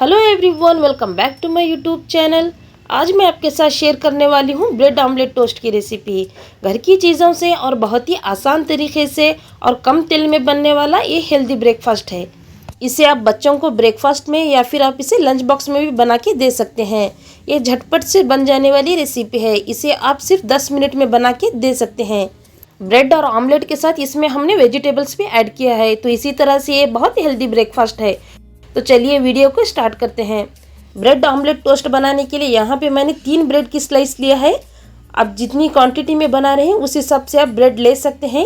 Hello everyone, welcome back to my YouTube channel. आज मैं आपके साथ शेयर करने वाली हूँ ब्रेड ऑमलेट टोस्ट की रेसिपी। घर की चीज़ों से और बहुत ही आसान तरीके से और कम तेल में बनने वाला ये हेल्दी ब्रेकफास्ट है। इसे आप बच्चों को ब्रेकफास्ट में या फिर आप इसे लंच बॉक्स में भी बना के दे सकते हैं। ये झटपट से बन जाने वाली रेसिपी है। इसे आप सिर्फ 10 मिनट में बना के दे सकते हैं। ब्रेड और ऑमलेट के साथ इसमें हमने वेजिटेबल्स भी ऐड किया है, तो इसी तरह से ये बहुत हेल्दी ब्रेकफास्ट है। तो चलिए वीडियो को स्टार्ट करते हैं। ब्रेड ऑमलेट टोस्ट बनाने के लिए यहाँ पे मैंने 3 ब्रेड की स्लाइस लिया है। आप जितनी क्वांटिटी में बना रहे हैं उस हिसाब से आप ब्रेड ले सकते हैं।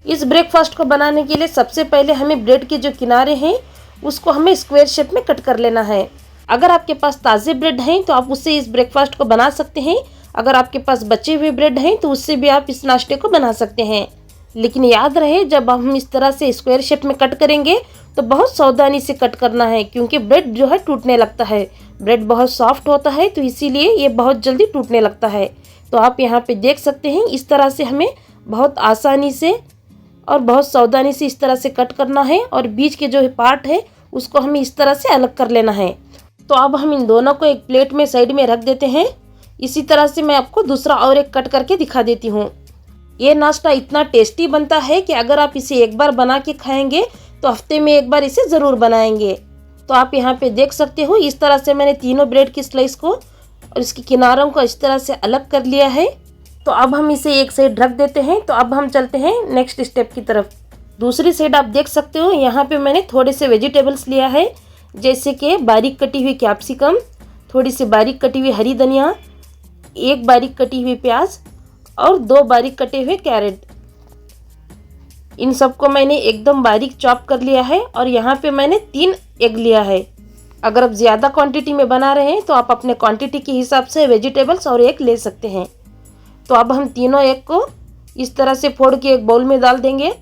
इस ब्रेकफास्ट को बनाने के लिए सबसे पहले हमें ब्रेड के जो किनारे हैं उसको हमें स्क्वायर शेप में कट कर लेना है। अगर आपके पास ताज़े ब्रेड हैं तो आप उससे इस ब्रेकफास्ट को बना सकते हैं। अगर आपके पास बचे हुए ब्रेड हैं तो उससे भी आप इस नाश्ते को बना सकते हैं। लेकिन याद रहे, जब हम इस तरह से स्क्वायर शेप में कट करेंगे तो बहुत सावधानी से कट करना है, क्योंकि ब्रेड जो है टूटने लगता है। ब्रेड बहुत सॉफ्ट होता है तो इसीलिए ये बहुत जल्दी टूटने लगता है। तो आप यहाँ पे देख सकते हैं, इस तरह से हमें बहुत आसानी से और बहुत सावधानी से इस तरह से कट करना है। और बीच के जो पार्ट है उसको हमें इस तरह से अलग कर लेना है। तो अब हम इन दोनों को एक प्लेट में साइड में रख देते हैं। इसी तरह से मैं आपको दूसरा और एक कट करके दिखा देती हूँ। ये नाश्ता इतना टेस्टी बनता है कि अगर आप इसे एक बार बना के खाएंगे तो हफ्ते में एक बार इसे ज़रूर बनाएंगे। तो आप यहाँ पे देख सकते हो, इस तरह से मैंने तीनों ब्रेड की स्लाइस को और इसके किनारों को इस तरह से अलग कर लिया है। तो अब हम इसे एक साइड रख देते हैं। तो अब हम चलते हैं नेक्स्ट स्टेप की तरफ। दूसरी साइड आप देख सकते हो, यहाँ पे मैंने थोड़े से वेजिटेबल्स लिया है, जैसे कि बारीक कटी हुई कैप्सिकम, थोड़ी सी बारीक कटी हुई हरी धनिया, एक बारीक कटी हुई प्याज और 2 बारीक कटे हुए कैरेट। इन सबको मैंने एकदम बारीक चॉप कर लिया है। और यहाँ पे मैंने 3 एग लिया है। अगर आप ज़्यादा क्वांटिटी में बना रहे हैं तो आप अपने क्वांटिटी के हिसाब से वेजिटेबल्स और एग ले सकते हैं। तो अब हम तीनों एग को इस तरह से फोड़ के एक बाउल में डाल देंगे।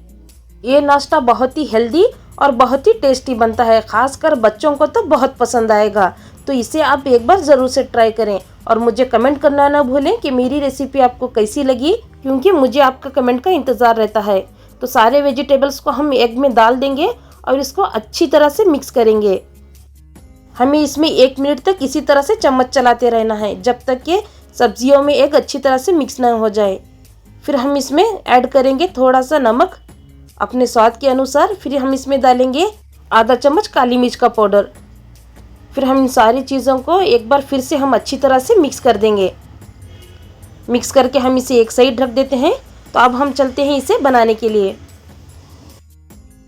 ये नाश्ता बहुत ही हेल्दी और बहुत ही टेस्टी बनता है, खासकर बच्चों को तो बहुत पसंद आएगा। तो इसे आप एक बार ज़रूर से ट्राई करें और मुझे कमेंट करना ना भूलें कि मेरी रेसिपी आपको कैसी लगी, क्योंकि मुझे आपका कमेंट का इंतज़ार रहता है। तो सारे वेजिटेबल्स को हम एग में डाल देंगे और इसको अच्छी तरह से मिक्स करेंगे। हमें इसमें 1 मिनट तक इसी तरह से चम्मच चलाते रहना है, जब तक कि सब्जियों में एग अच्छी तरह से मिक्स ना हो जाए। फिर हम इसमें ऐड करेंगे थोड़ा सा नमक अपने स्वाद के अनुसार। फिर हम इसमें डालेंगे आधा चम्मच काली मिर्च का पाउडर। फिर हम इन सारी चीज़ों को एक बार फिर से हम अच्छी तरह से मिक्स कर देंगे। मिक्स करके हम इसे एक साइड रख देते हैं। तो अब हम चलते हैं इसे बनाने के लिए।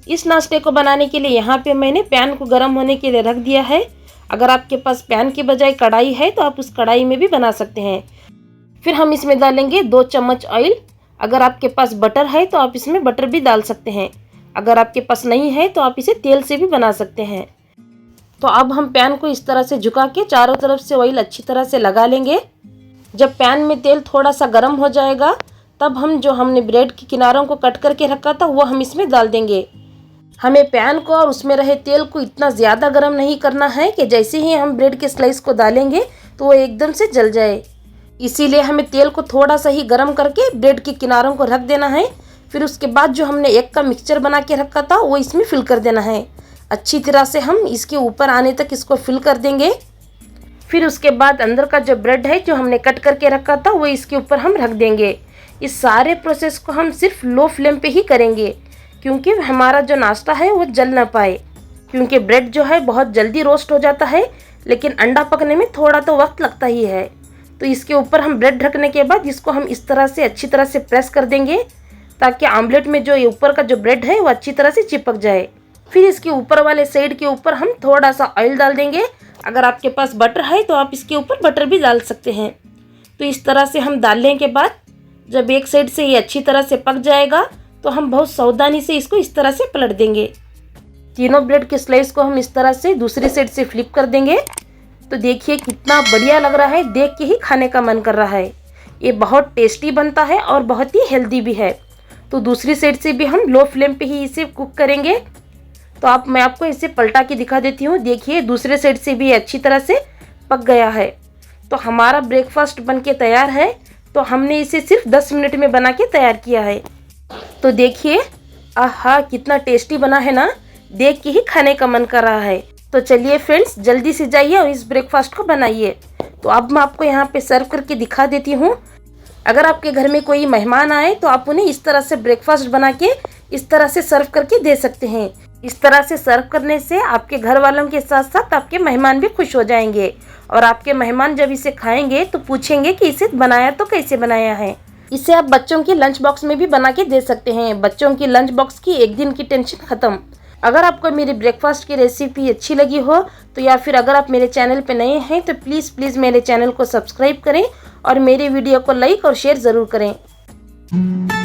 इस नाश्ते को बनाने के लिए यहाँ पे मैंने पैन को गर्म होने के लिए रख दिया है। अगर आपके पास पैन के बजाय कढ़ाई है तो आप उस कढ़ाई में भी बना सकते हैं। फिर हम इसमें डालेंगे 2 चम्मच ऑयल। अगर आपके पास बटर है तो आप इसमें बटर भी डाल सकते हैं। अगर आपके पास नहीं है तो आप इसे तेल से भी बना सकते हैं। तो अब हम पैन को इस तरह से झुका के चारों तरफ से ऑयल अच्छी तरह से लगा लेंगे। जब पैन में तेल थोड़ा सा गर्म हो जाएगा तब हम जो हमने ब्रेड के किनारों को कट करके रखा था वो हम इसमें डाल देंगे। हमें पैन को और उसमें रहे तेल को इतना ज़्यादा गर्म नहीं करना है कि जैसे ही हम ब्रेड के स्लाइस को डालेंगे तो वो एकदम से जल जाए। इसीलिए हमें तेल को थोड़ा सा ही गर्म करके ब्रेड के किनारों को रख देना है। फिर उसके बाद जो हमने एग का मिक्सचर बना के रखा था वो इसमें फिल कर देना है। अच्छी तरह से हम इसके ऊपर आने तक इसको फिल कर देंगे। फिर उसके बाद अंदर का जो ब्रेड है जो हमने कट करके रखा था वो इसके ऊपर हम रख देंगे। इस सारे प्रोसेस को हम सिर्फ लो फ्लेम पे ही करेंगे, क्योंकि हमारा जो नाश्ता है वो जल ना पाए। क्योंकि ब्रेड जो है बहुत जल्दी रोस्ट हो जाता है, लेकिन अंडा पकने में थोड़ा तो वक्त लगता ही है। तो इसके ऊपर हम ब्रेड ढकने के बाद इसको हम इस तरह से अच्छी तरह से प्रेस कर देंगे, ताकि आमलेट में जो ये ऊपर का जो ब्रेड है वो अच्छी तरह से चिपक जाए। फिर इसके ऊपर वाले साइड के ऊपर हम थोड़ा सा ऑयल डाल देंगे। अगर आपके पास बटर है तो आप इसके ऊपर बटर भी डाल सकते हैं। तो इस तरह से हम डालने के बाद जब एक साइड से ये अच्छी तरह से पक जाएगा तो हम बहुत सावधानी से इसको इस तरह से पलट देंगे। तीनों ब्रेड के स्लाइस को हम इस तरह से दूसरी साइड से फ्लिप कर देंगे। तो देखिए कितना बढ़िया लग रहा है, देख के ही खाने का मन कर रहा है। ये बहुत टेस्टी बनता है और बहुत ही हेल्दी भी है। तो दूसरी साइड से भी हम लो फ्लेम पे ही इसे कुक करेंगे। तो मैं आपको इसे पलटा के दिखा देती हूँ। देखिए दूसरे साइड से भी अच्छी तरह से पक गया है। तो हमारा ब्रेकफास्ट बन के तैयार है। तो हमने इसे सिर्फ 10 मिनट में बना के तैयार किया है। तो देखिए, आहा कितना टेस्टी बना है ना, देख के ही खाने का मन कर रहा है। तो तो चलिए फ्रेंड्स, जल्दी से जाइए और इस ब्रेकफास्ट को बनाइए। तो अब मैं आपको यहाँ पे सर्व करके दिखा देती हूँ। अगर आपके घर में कोई मेहमान आए तो आप उन्हें इस तरह से ब्रेकफास्ट बना के इस तरह से सर्व करके दे सकते हैं। इस तरह से सर्व करने से आपके घर वालों के साथ साथ आपके मेहमान भी खुश हो जाएंगे और आपके मेहमान जब इसे खाएंगे तो पूछेंगे कि इसे बनाया तो कैसे बनाया है। इसे आप बच्चों के लंच बॉक्स में भी बना के दे सकते हैं। बच्चों की लंच बॉक्स की एक दिन की टेंशन ख़त्म। अगर आपको मेरी ब्रेकफास्ट की रेसिपी अच्छी लगी हो तो या फिर अगर आप मेरे चैनल पे नए हैं तो प्लीज़ मेरे चैनल को सब्सक्राइब करें और मेरे वीडियो को लाइक और शेयर ज़रूर करें।